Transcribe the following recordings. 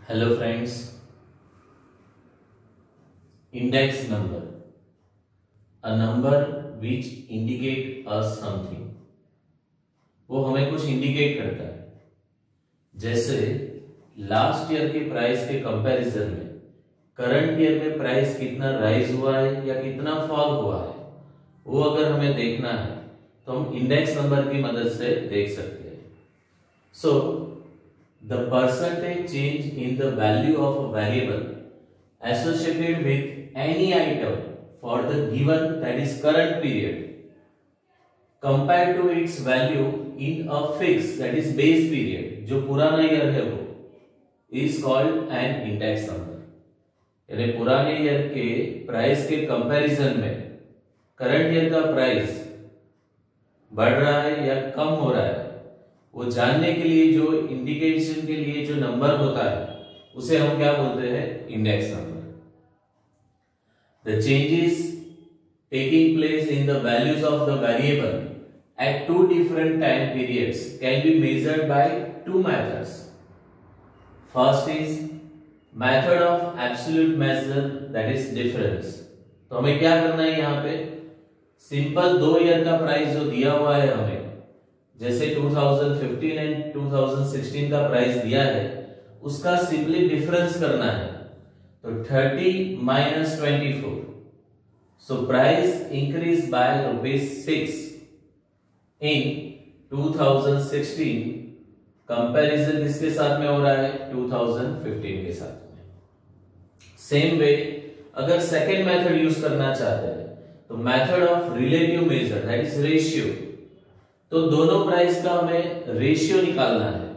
Hello friends, index number, a number which indicate us something, वो हमें कुछ indicate करता है। जैसे लास्ट ईयर के प्राइस के कंपैरिजन में करंट ईयर में प्राइस कितना राइज हुआ है या कितना फॉल हुआ है, वो अगर हमें देखना है तो हम इंडेक्स नंबर की मदद से देख सकते हैं। सो the percentage change in the value of a variable associated with any item for the given that is current period compared to its value in a fixed that is base period, जो पुराना year है वो is called an index number। यानी पुराने year के price के comparison में current year का प्राइस बढ़ रहा है या कम हो रहा है, वो जानने के लिए जो इंडिकेशन के लिए जो नंबर होता है उसे हम क्या बोलते हैं, index number. The changes taking place in the values of the variable at two different time periods can be measured by two methods. First is method of absolute measure that is difference. तो हमें क्या करना है, यहाँ पे simple 2 year का price जो दिया हुआ है हमें, जैसे 2015 एंड 2016 का प्राइस दिया है, उसका सिंपली डिफरेंस करना है। तो 30 minus 24, so price increase by ₹6 in 2016। Comparison किसके साथ में हो रहा है, 2015 के साथ में। सेम वे अगर सेकेंड मेथड यूज करना चाहते हैं तो method of relative major that is ratio. तो दोनों प्राइस का हमें रेशियो निकालना है।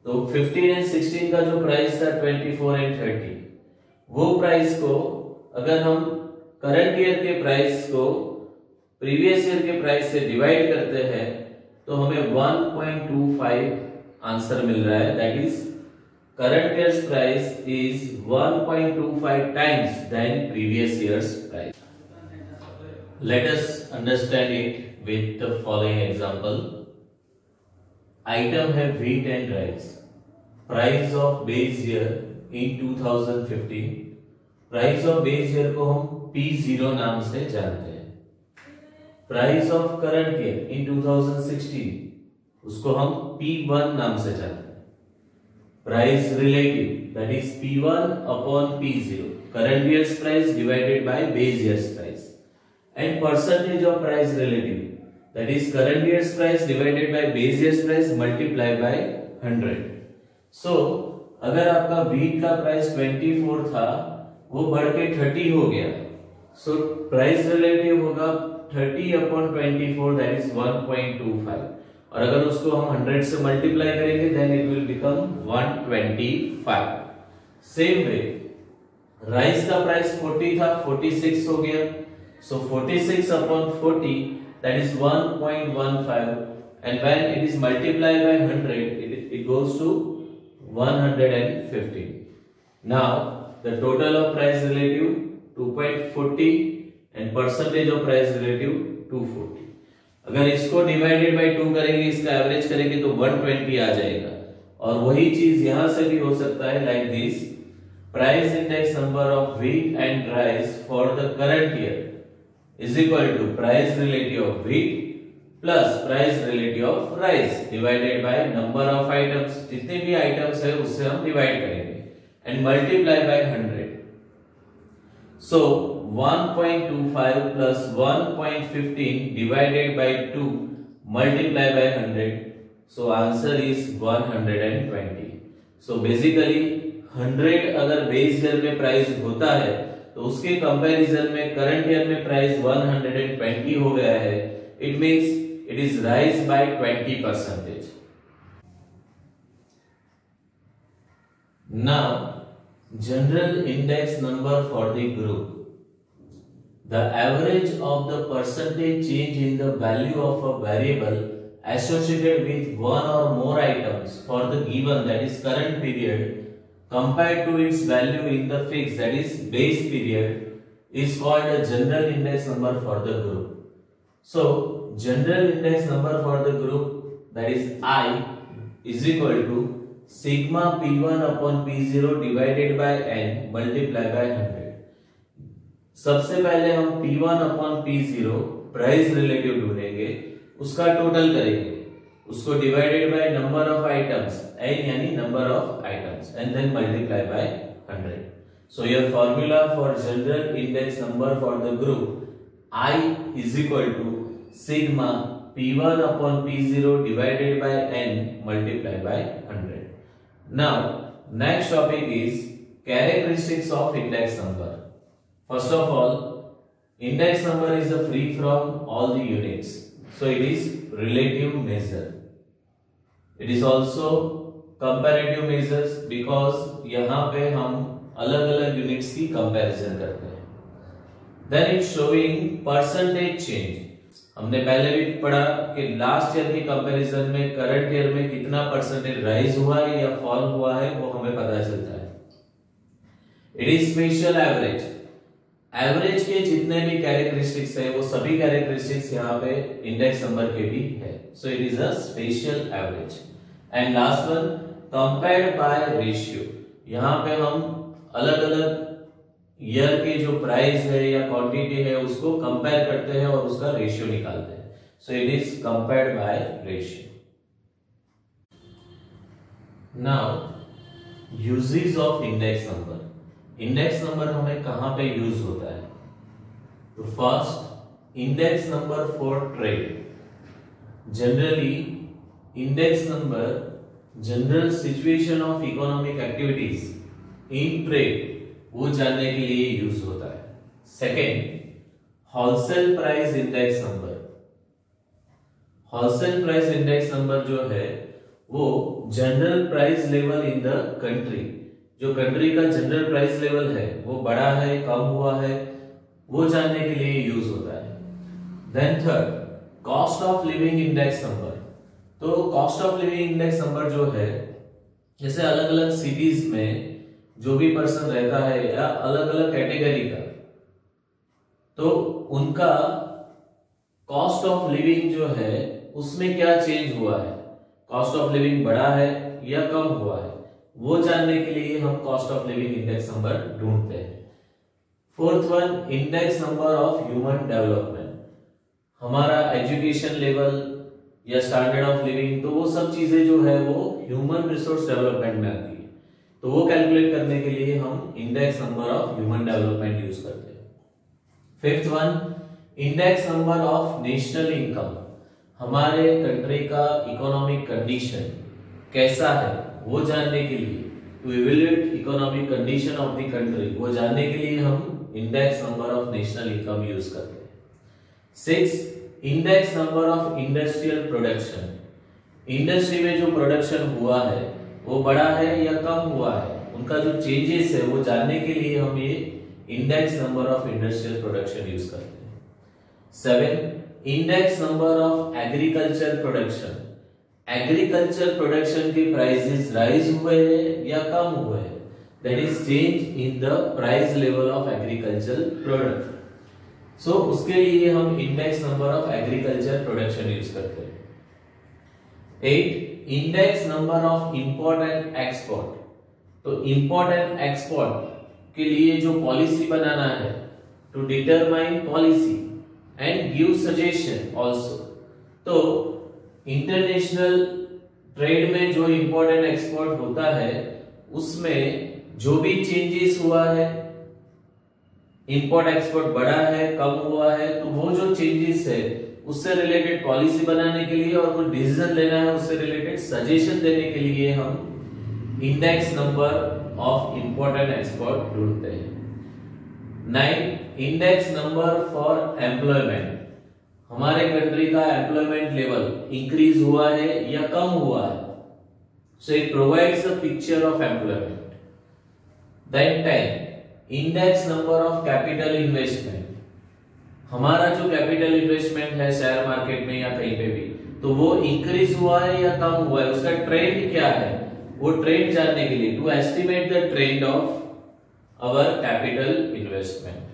तो 15 एंड 16 का जो प्राइस था 24 एंड 30, वो प्राइस को अगर हम करंट ईयर के प्राइस को प्रीवियस ईयर के प्राइस से डिवाइड करते हैं तो हमें 1.25 आंसर मिल रहा है। That is current year's price is 1.25 times than previous year's price. Let us understand it with the following example। item है wheat and rice, price of base year in 2015, price of base year को हम P0 नाम से जानते हैं। price of current year in 2016 उसको हम P1 नाम से जानते हैं। price relative that is P1 upon P0, current year's price divided by base year's price, and percentage of price relative that is current year's price divided by base year's price multiplied by 100। so अगर आपका wheat का price 24 था, वो बढ़ के 30 हो गया, so price relative होगा 30 upon 24 that is 1.25, और अगर उसको हम 100 से मल्टीप्लाई करेंगे then it will become 125। Same way rice का प्राइस 40 था, 46 हो गया, so 46 upon 40 that is 1.15, and when it is multiplied by 100 it goes to 150। now the total of price relative 2.40 and percentage of price relative 240। अगर इसको divided by 2 करेंगे, इसका average करेंगे तो 120 आ जाएगा। और वही चीज यहां से भी हो सकता है, like this price index number of wheat and rice for the current year is equal to price relative of wheat plus price relative of rice divided by number of items। जितने भी items है उससे हम divide करेंगे and multiply by 100। so 1.25 plus 1.15 divided by 2 multiply by 100, so answer is 120। so basically 100 अगर base year में price होता है तो उसके कंपैरिजन में करंट ईयर में प्राइस 120 हो गया है। It means it is rise by 20%। Now general index number for the group, the average of the percentage change in the value of a variable associated with one or more items for the given that is current period compared to its value in the fixed that is base period is called a general index number for the group। so general index number for the group that is I is equal to sigma P1 upon P0 divided by n multiply by 100। सबसे पहले हम P1 upon P0 price relative ढूंढेंगे, उसका total करेंगे, उसको divided by number of items n यानी number of items and then multiply by 100। So your formula for general index number for the group I is equal to sigma P1 upon P0 divided by n multiplied by 100. Now next topic is characteristics of index number. First of all, index number is a free from all the units, so it is relative measure. It is also comparative measures because यहाँ पे हम अलग अलग units की comparison करते हैं। Then it's showing percentage change. हमने पहले भी पढ़ा कि लास्ट ईयर की कंपैरिजन में करंट ईयर में कितना परसेंटेज राइज हुआ है या फॉल हुआ है वो हमें पता चलता है। It is special average. Average के जितने भी कैरेक्टरिस्टिक्स है वो सभी कैरेक्टरिस्टिक्स यहाँ पे इंडेक्स नंबर के भी है, so it is a special average. And last one compared by ratio. यहाँ पे हम अलग अलग ईयर के जो प्राइस है या क्वांटिटी है उसको कंपेयर करते हैं और उसका रेशियो निकालते हैं, so it is compared by ratio. Now uses of index number. Index number हमें कहां पे यूज होता है? तो first, index number for trade. Generally index number general situation of economic activities in trade वो जानने के लिए यूज होता है। Second, wholesale price index number. Wholesale price index number जो है वो general price level in the country, जो कंट्री का जनरल प्राइस लेवल है वो बढ़ा है कम हुआ है वो जानने के लिए यूज होता है। Then third, cost of living index number. तो cost of living index number जो है, जैसे अलग अलग सिटीज में जो भी पर्सन रहता है या अलग अलग कैटेगरी का, तो उनका कॉस्ट ऑफ लिविंग जो है उसमें क्या चेंज हुआ है, कॉस्ट ऑफ लिविंग बढ़ा है या कम हुआ है, वो जानने के लिए हम cost of living index number ढूंढते हैं। Fourth one, index number of human development. हमारा एजुकेशन लेवल या स्टैंडर्ड ऑफ लिविंग, तो वो सब चीजें जो है वो ह्यूमन रिसोर्स डेवलपमेंट में आती है, तो वो कैलकुलेट करने के लिए हम index number of human development use करते हैं। Fifth one, index number of national income. हमारे कंट्री का इकोनॉमिक कंडीशन कैसा है वो जानने के लिए, to evaluate economic condition of the country, वो जानने के लिए हम index number of national income use करते हैं। Six, index number of industrial production. Industry में जो प्रोडक्शन हुआ है वो बढ़ा है या कम हुआ है, उनका जो चेंजेस है वो जानने के लिए हम ये index number of industrial production use करते हैं। Seven, index number of agriculture production. Agriculture production के प्राइसेस राइज हुए हैं या कम हुए हैं, that is change in the price level of agriculture product. So उसके लिए हम index number of agriculture production use करते हैं। 8, index number of import and export. तो इंपोर्ट एंड एक्सपोर्ट के लिए जो पॉलिसी बनाना है, to determine policy and give suggestion also. तो इंटरनेशनल ट्रेड में जो इंपोर्ट एंड एक्सपोर्ट होता है उसमें जो भी चेंजेस हुआ है, इंपोर्ट एक्सपोर्ट बढ़ा है कम हुआ है, तो वो जो चेंजेस है उससे रिलेटेड पॉलिसी बनाने के लिए और कोई डिसीजन लेना है उससे रिलेटेड सजेशन देने के लिए हम index number of import and export ढूंढते हैं। 9, इंडेक्स नंबर फॉर एम्प्लॉयमेंट। हमारे कंट्री का एम्प्लॉयमेंट लेवल इंक्रीज हुआ है या कम हुआ है, so it provides a picture of employment. Then 10, index number of capital investment. हमारा जो कैपिटल इन्वेस्टमेंट है शेयर मार्केट में या कहीं पे भी, तो वो इंक्रीज हुआ है या कम हुआ है, उसका ट्रेंड क्या है, वो ट्रेंड जानने के लिए, to estimate the trend of our capital investment.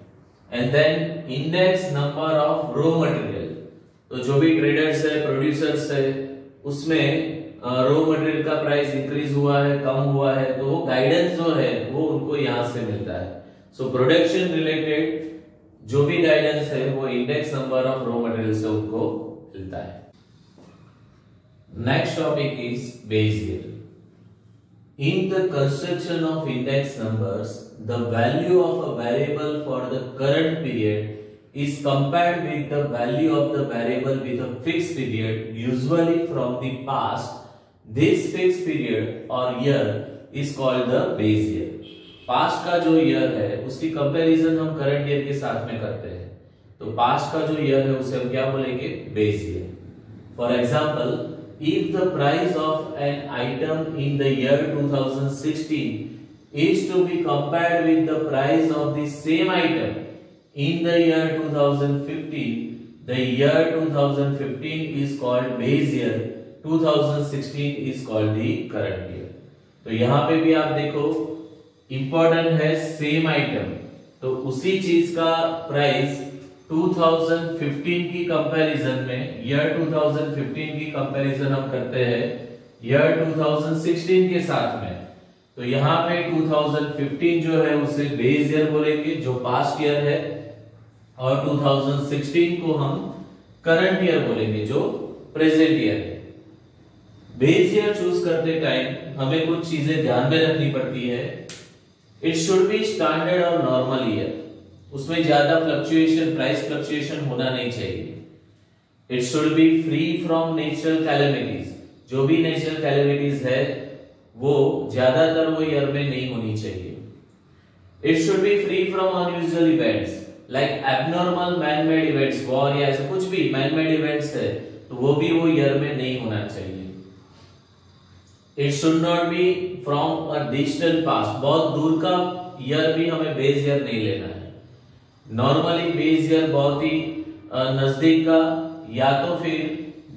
And then index number of raw material. तो जो भी ट्रेडर्स है, प्रोड्यूसर्स है, उसमें रॉ मटेरियल का प्राइस इंक्रीज हुआ है, कम हुआ है, तो वो गाइडेंस जो है वो उनको यहां से मिलता है। सो प्रोडक्शन रिलेटेड जो भी गाइडेंस है वो index number of raw material से उनको मिलता है। Next topic is base year. In the construction of index numbers, the value of a variable for the current period is compared with the value of the variable with a fixed period, usually from the past. This fixed period or year is called the base year. Past का जो year है उसकी comparison हम current year के साथ में करते हैं, तो past का जो year है उसे हम क्या बोलेंगे? Base year. For example, if the price of an item in the year 2016 is to be compared with the price of the same item in the year 2015, the year 2015 is called base year, 2016 is called the current year. तो यहाँ पे भी आप देखो important है same item, तो उसी चीज का प्राइस 2015 की कंपैरिजन में, ईयर 2015 की कंपैरिजन हम करते हैं ईयर 2016 के साथ में, तो यहाँ पे 2015 जो है उसे बेस ईयर बोलेंगे जो पास्ट ईयर है, और 2016 को हम करंट ईयर बोलेंगे जो प्रेजेंट ईयर है। बेस ईयर चूज करते टाइम हमें कुछ चीजें ध्यान में रखनी पड़ती है। इट शुड बी स्टैंडर्ड और नॉर्मल ईयर, उसमें ज्यादा फ्लक्चुएशन, प्राइस फ्लक्चुएशन होना नहीं चाहिए। It should be free from natural calamities, जो भी नेचुरल कैलेमिटीज है वो ज्यादातर वो ईयर में नहीं होनी चाहिए। It should be free from unusual events like abnormal man made events, war या ऐसा कुछ भी मैन मेड इवेंट्स है तो वो भी वो ईयर में नहीं होना चाहिए। It should not be from a distant past, बहुत दूर का ईयर भी हमें बेस ईयर नहीं लेना है। नॉर्मली बेस ईयर बहुत ही नजदीक का, या तो फिर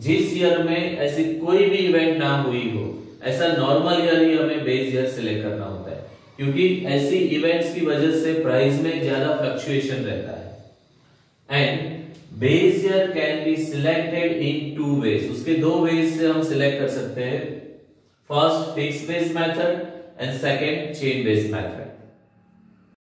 जिस ईयर में ऐसी कोई भी इवेंट ना हुई हो, ऐसा नॉर्मल ईयर ही हमें बेस ईयर सिलेक्ट करना होता है, क्योंकि ऐसी इवेंट्स की वजह से प्राइस में ज्यादा फ्लक्चुएशन रहता है। And base year can be selected in two ways, उसके दो वेज से हम सिलेक्ट कर सकते हैं। First fix base method and second chain base method.